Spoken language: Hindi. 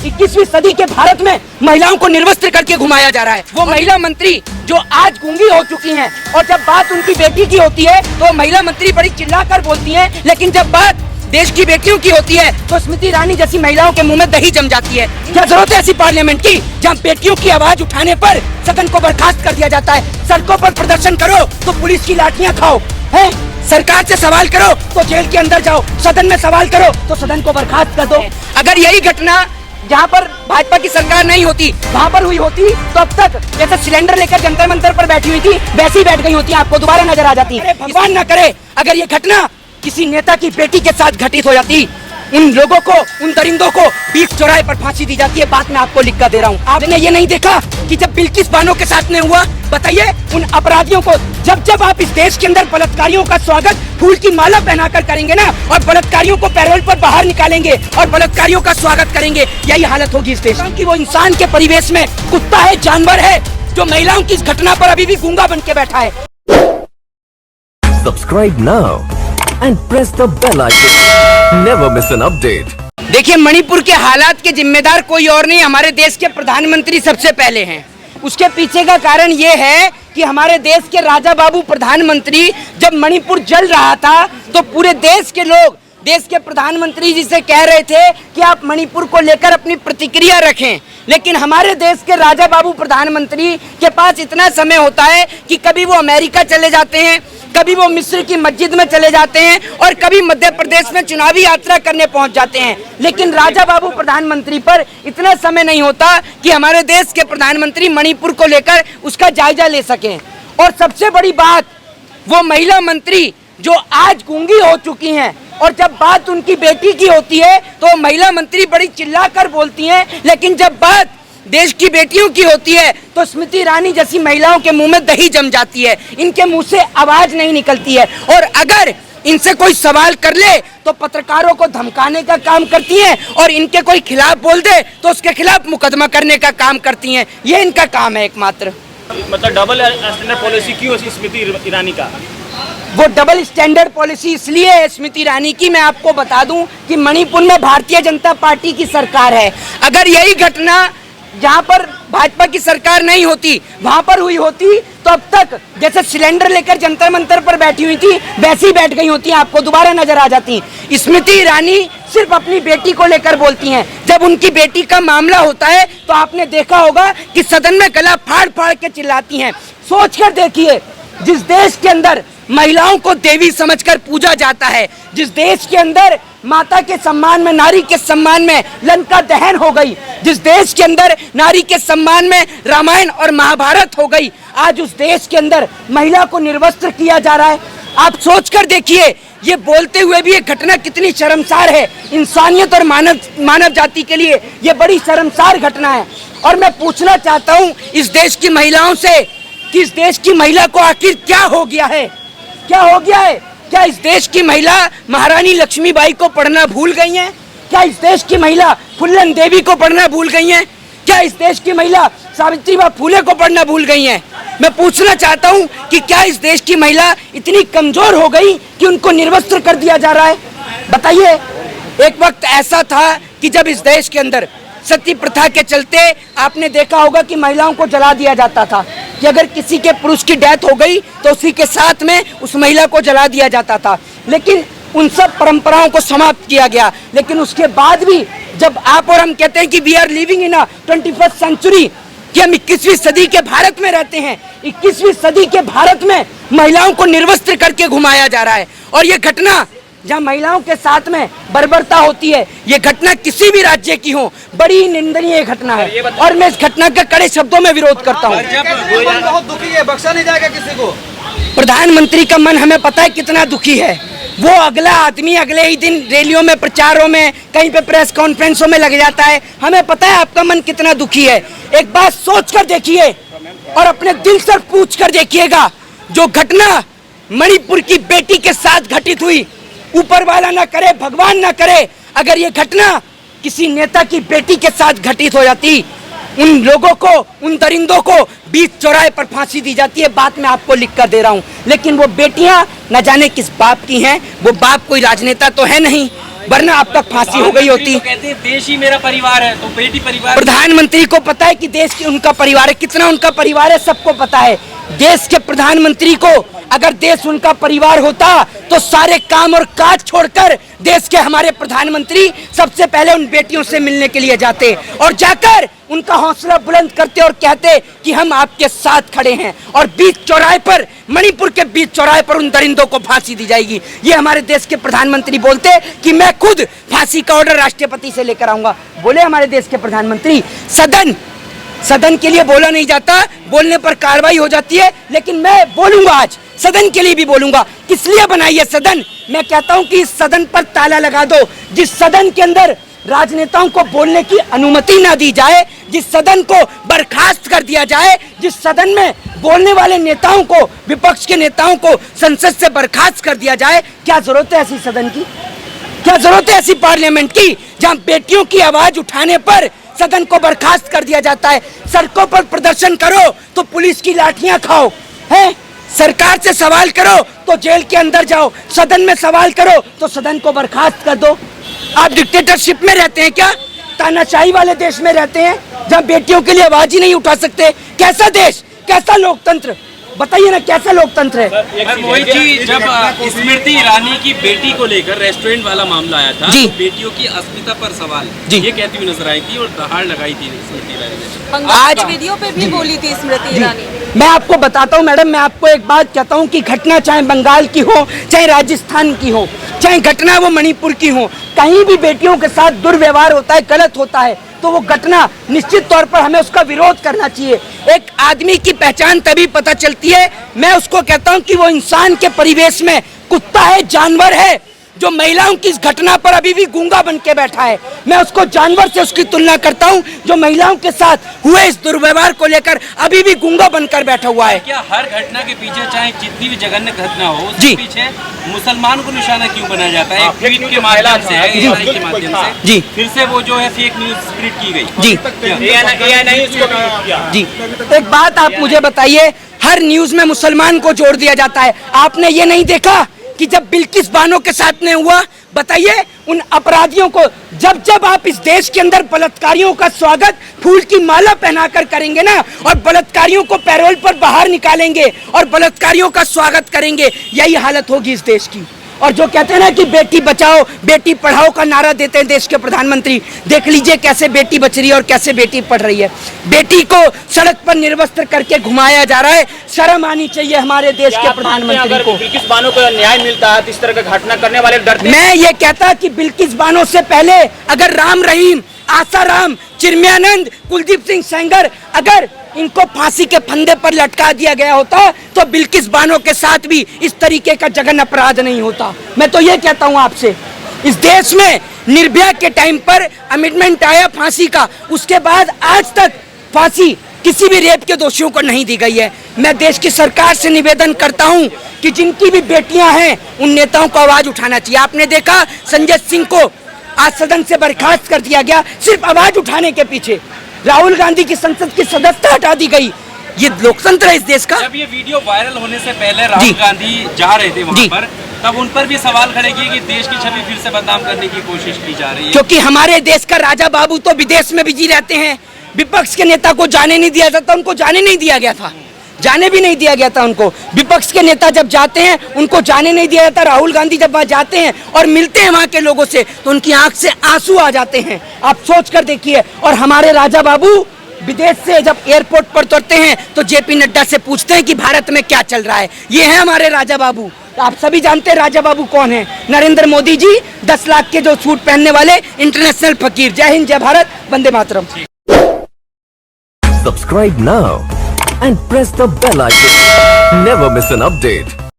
21वीं सदी के भारत में महिलाओं को निर्वस्त्र करके घुमाया जा रहा है। वो महिला मंत्री जो आज गूंगी हो चुकी हैं और जब बात उनकी बेटी की होती है तो महिला मंत्री बड़ी चिल्लाकर बोलती हैं, लेकिन जब बात देश की बेटियों की होती है तो स्मृति ईरानी जैसी महिलाओं के मुंह में दही जम जाती है। क्या जरूरत है ऐसी पार्लियामेंट की जहां बेटियों की आवाज उठाने पर सदन को बर्खास्त कर दिया जाता है। सड़कों पर प्रदर्शन करो तो पुलिस की लाठियां खाओ, है सरकार से सवाल करो तो जेल के अंदर जाओ, सदन में सवाल करो तो सदन को बर्खास्त कर दो। अगर यही घटना जहाँ पर भाजपा की सरकार नहीं होती वहाँ पर हुई होती तो अब तक जैसे सिलेंडर लेकर जंतर मंतर पर बैठी हुई थी वैसी बैठ गई होती, आपको दोबारा नजर आ जाती। भगवान न करे अगर ये घटना किसी नेता की बेटी के साथ घटित हो जाती, उन लोगों को, उन दरिंदों को बीच चौराहे पर फांसी दी जाती है। बात मैं आपको लिख कर दे रहा हूँ। आपने ये नहीं देखा कि जब बिल्किस बानो के साथ में हुआ, बताइए उन अपराधियों को जब आप इस देश के अंदर बलात्कारियों का स्वागत फूल की माला पहनाकर करेंगे ना और बलात्कारियों को पैरोल पर बाहर निकालेंगे और बलात्कारियों का स्वागत करेंगे, यही हालत होगी इस देश की। वो इंसान के परिवेश में कुत्ता है, जानवर है, जो महिलाओं की इस घटना पर अभी भी गूंगा बन के बैठा है। Subscribe now and press the bell icon. Never miss an update. देखिए, मणिपुर के हालात के जिम्मेदार कोई और नहीं, हमारे देश के प्रधानमंत्री सबसे पहले हैं। उसके पीछे का कारण ये है कि हमारे देश के राजा बाबू प्रधानमंत्री जब मणिपुर जल रहा था तो पूरे देश के लोग देश के प्रधानमंत्री जी से कह रहे थे कि आप मणिपुर को लेकर अपनी प्रतिक्रिया रखें, लेकिन हमारे देश के राजा बाबू प्रधानमंत्री के पास इतना समय होता है कि कभी वो अमेरिका चले जाते हैं, कभी वो मिस्र की मस्जिद में चले जाते हैं और कभी मध्य प्रदेश में चुनावी यात्रा करने पहुंच जाते हैं। लेकिन राजा बाबू प्रधानमंत्री पर इतना समय नहीं होता कि हमारे देश के प्रधानमंत्री मणिपुर को लेकर उसका जायजा ले सकें। और सबसे बड़ी बात, वो महिला मंत्री जो आज गूंगी हो चुकी हैं और जब बात उनकी बेटी की होती है तो महिला मंत्री बड़ी चिल्लाकर बोलती हैं, लेकिन जब बात देश की बेटियों की होती है तो स्मृति ईरानी जैसी महिलाओं के मुंह में दही जम जाती है, इनके मुंह से आवाज नहीं निकलती है। और अगर इनसे कोई सवाल कर ले तो पत्रकारों को धमकाने का काम करती हैं और इनके कोई खिलाफ बोल दे तो उसके खिलाफ मुकदमा करने का काम करती हैं। ये इनका काम है एकमात्र। मतलब डबल स्टैंडर्ड पॉलिसी क्यों है स्मृति ईरानी का? वो डबल स्टैंडर्ड पॉलिसी इसलिए है स्मृति ईरानी की, मैं आपको बता दूं कि मणिपुर में भारतीय जनता पार्टी की सरकार है। अगर यही घटना जहां पर भाजपा की सरकार नहीं होती वहां पर हुई होती तो अब तक जैसे सिलेंडर लेकर जंतर मंतर पर बैठी हुई थी वैसी बैठ गई होती, आपको दोबारा नजर आ जाती। स्मृति ईरानी सिर्फ अपनी बेटी को लेकर बोलती हैं। जब उनकी बेटी का मामला होता है तो आपने देखा होगा कि सदन में गला फाड़ फाड़ के चिल्लाती हैं। सोचकर देखिए, जिस देश के अंदर महिलाओं को देवी समझकर पूजा जाता है, जिस देश के अंदर माता के सम्मान में, नारी के सम्मान में लंका दहन हो गई, जिस देश के अंदर नारी के सम्मान में रामायण और महाभारत हो गई, आज उस देश के अंदर महिला को निर्वस्त्र किया जा रहा है। आप सोचकर देखिए, ये बोलते हुए भी ये घटना कितनी शर्मसार है। इंसानियत और मानव जाति के लिए ये बड़ी शर्मसार घटना है। और मैं पूछना चाहता हूँ इस देश की महिलाओं से कि इस देश की महिला को आखिर क्या हो गया है, क्या हो गया है? क्या इस देश की महिला महारानी लक्ष्मीबाई को पढ़ना भूल गई हैं? क्या इस देश की महिला फुल्लन देवी को पढ़ना भूल गई हैं? क्या इस देश की महिला सावित्रीबाई फुले को पढ़ना भूल गई हैं? मैं पूछना चाहता हूं कि क्या इस देश की महिला इतनी कमजोर हो गई कि उनको निर्वस्त्र कर दिया जा रहा है? बताइए, एक वक्त ऐसा था कि जब इस देश के अंदर सती प्रथा के चलते आपने देखा होगा कि महिलाओं को जला दिया जाता था कि अगर किसी के पुरुष की डेथ हो गई तो उसी के साथ में उस महिला को जला दिया जाता था। लेकिन उन सब परंपराओं को समाप्त किया गया। लेकिन उसके बाद भी जब आप और हम कहते हैं कि we are living in 21st century, कि हम 21वीं सदी के भारत में रहते हैं, 21वीं सदी के भारत में महिलाओं को निर्वस्त्र करके घुमाया जा रहा है। और ये घटना जहाँ महिलाओं के साथ में बर्बरता होती है, ये घटना किसी भी राज्य की हो, बड़ी निंदनीय घटना है और मैं इस घटना का कड़े शब्दों में विरोध करता हूँ। बहुत दुखी है, बख्शा नहीं जाएगा किसी को। प्रधानमंत्री का मन हमें पता है कितना दुखी है। वो अगला आदमी अगले ही दिन रैलियों में, प्रचारों में, कहीं पे प्रेस कॉन्फ्रेंसों में लग जाता है। हमें पता है आपका मन कितना दुखी है। एक बात सोच कर देखिए और अपने दिल से पूछ कर देखिएगा, जो घटना मणिपुर की बेटी के साथ घटित हुई, ऊपर वाला ना करे, भगवान ना करे, अगर ये घटना किसी नेता की बेटी के साथ घटित हो जाती, उन लोगों को, उन दरिंदों को बीच चौराहे पर फांसी दी जाती है। बात मैं आपको लिख कर दे रहा हूँ। लेकिन वो बेटियां न जाने किस बाप की हैं। वो बाप कोई राजनेता तो है नहीं, वरना अब तक फांसी हो गई होती। तो कहते हैं देश ही मेरा परिवार है, तो बेटी परिवार। प्रधानमंत्री को पता है कि देश की उनका परिवार है, कितना उनका परिवार है सबको पता है। देश के प्रधानमंत्री को अगर देश उनका परिवार होता तो सारे काम और काज छोड़कर देश के हमारे प्रधानमंत्री सबसे पहले उन बेटियों से मिलने के लिए जाते और जाकर उनका हौसला बुलंद करते और कहते कि हम आपके साथ खड़े हैं और बीच चौराहे पर, मणिपुर के बीच चौराहे पर उन दरिंदों को फांसी दी जाएगी। ये हमारे देश के प्रधानमंत्री बोलते कि मैं खुद फांसी का ऑर्डर राष्ट्रपति से लेकर आऊंगा। बोले हमारे देश के प्रधानमंत्री, सदन के लिए बोला नहीं जाता, बोलने पर कार्रवाई हो जाती है, लेकिन मैं बोलूंगा आज, सदन के लिए भी बोलूंगा। किस लिए बनाई है सदन? मैं कहता हूं कि इस सदन पर ताला लगा दो। जिस सदन के अंदर राजनेताओं को बोलने की अनुमति ना दी जाए, जिस सदन को बर्खास्त कर दिया जाए, जिस सदन में बोलने वाले नेताओं को, विपक्ष के नेताओं को संसद से बर्खास्त कर दिया जाए, क्या जरूरत है ऐसी सदन की? क्या जरूरत है ऐसी पार्लियामेंट की जहां बेटियों की आवाज उठाने पर सदन को बर्खास्त कर दिया जाता है? सड़कों पर प्रदर्शन करो तो पुलिस की लाठियां खाओ, हैं? सरकार से सवाल करो तो जेल के अंदर जाओ, सदन में सवाल करो तो सदन को बर्खास्त कर दो। आप डिक्टेटरशिप में रहते हैं क्या? तानाशाही वाले देश में रहते हैं जहां बेटियों के लिए आवाज ही नहीं उठा सकते? कैसा देश, कैसा लोकतंत्र, बताइए ना, कैसा लोकतंत्र है? मोहित जी, जब स्मृति ईरानी की बेटी को लेकर रेस्टोरेंट वाला मामला आया था, जी, तो बेटियों की अस्मिता पर सवाल जी, ये कहती हुई नजर आई थी और दहाड़ लगाई थी स्मृति ईरानी ने। आज वीडियो पे भी बोली थी स्मृति ईरानी। मैं आपको बताता हूं मैडम, मैं आपको एक बात कहता हूं कि घटना चाहे बंगाल की हो, चाहे राजस्थान की हो, चाहे घटना वो मणिपुर की हो, कहीं भी बेटियों के साथ दुर्व्यवहार होता है, गलत होता है, तो वो घटना निश्चित तौर पर हमें उसका विरोध करना चाहिए। एक आदमी की पहचान तभी पता चलती है, मैं उसको कहता हूं कि वो इंसान के परिवेश में कुत्ता है, जानवर है, जो महिलाओं की इस घटना पर अभी भी गूंगा बन के बैठा है। मैं उसको जानवर से उसकी तुलना करता हूं जो महिलाओं के साथ हुए इस दुर्व्यवहार को लेकर अभी भी गूंगा बनकर बैठा हुआ है। क्या हर घटना के पीछे, चाहे जितनी भी जघन्य घटना हो, उसके जी, पीछे मुसलमान को निशाना क्यों बनाया जाता है? एक ट्वीट के माध्यम से, के माध्यम से जी, फिर से वो जो है फेक न्यूज स्प्रेड की गई। जी जी, एक बात आप मुझे बताइए, हर न्यूज में मुसलमान को जोड़ दिया जाता है। आपने ये नहीं देखा कि जब बिल्किस बानो के साथ में हुआ, बताइए उन अपराधियों को, जब आप इस देश के अंदर बलात्कारियों का स्वागत फूल की माला पहनाकर करेंगे ना, और बलात्कारियों को पैरोल पर बाहर निकालेंगे और बलात्कारियों का स्वागत करेंगे, यही हालत होगी इस देश की। और जो कहते हैं ना कि बेटी बचाओ बेटी पढ़ाओ का नारा देते हैं देश के प्रधानमंत्री, देख लीजिए कैसे बेटी बच रही है और कैसे बेटी पढ़ रही है। बेटी को सड़क पर निर्वस्त्र करके घुमाया जा रहा है, शर्म आनी चाहिए हमारे देश के प्रधानमंत्री को। बिल्किस बानो को न्याय मिलता है तो इस तरह का घटना करने वाले डरते। मैं ये कहता कि बिल्किस बानो से पहले अगर राम रहीम, आसाराम, चिन्मयानंद, कुलदीप सिंह सेंगर, अगर इनको फांसी के फंदे पर लटका दिया गया होता तो बिल्किस बानो के साथ भी इस तरीके का जघन्य अपराध नहीं होता। मैं तो ये कहता हूँ आपसे, इस देश में निर्भया के टाइम पर अमेंडमेंट आया फांसी का, उसके बाद आज तक फांसी किसी भी रेप के दोषियों को नहीं दी गई है। मैं देश की सरकार से निवेदन करता हूं कि जिनकी भी बेटियां हैं उन नेताओं को आवाज उठाना चाहिए। आपने देखा संजय सिंह को आज सदन से बर्खास्त कर दिया गया सिर्फ आवाज उठाने के पीछे। राहुल गांधी की संसद की सदस्यता हटा दी गई। ये लोकतंत्र है इस देश का। जब ये वीडियो वायरल होने से पहले राहुल गांधी जा रहे थे वहाँ पर, तब उन पर भी सवाल खड़े किए कि देश की छवि फिर से बदनाम करने की कोशिश की जा रही है, क्योंकि हमारे देश का राजा बाबू तो विदेश में बिजी रहते हैं। विपक्ष के नेता को जाने नहीं दिया जाता, उनको जाने नहीं दिया गया था, जाने भी नहीं दिया गया था उनको। विपक्ष के नेता जब जाते हैं उनको जाने नहीं दिया जाता। राहुल गांधी जब वहां जाते हैं और मिलते हैं वहां के लोगों से तो उनकी आंख से आंसू आ जाते हैं। आप सोच कर देखिए। और हमारे राजा बाबू विदेश से जब एयरपोर्ट पर उतरते हैं तो जेपी नड्डा से पूछते हैं कि भारत में क्या चल रहा है। ये है हमारे राजा बाबू। आप सभी जानते हैं राजा बाबू कौन है। नरेंद्र मोदी जी, 10 लाख के जो सूट पहनने वाले इंटरनेशनल फकीर। जय हिंद, जय Bharat, Vande Mataram. Subscribe now and press the bell icon. Never miss an update.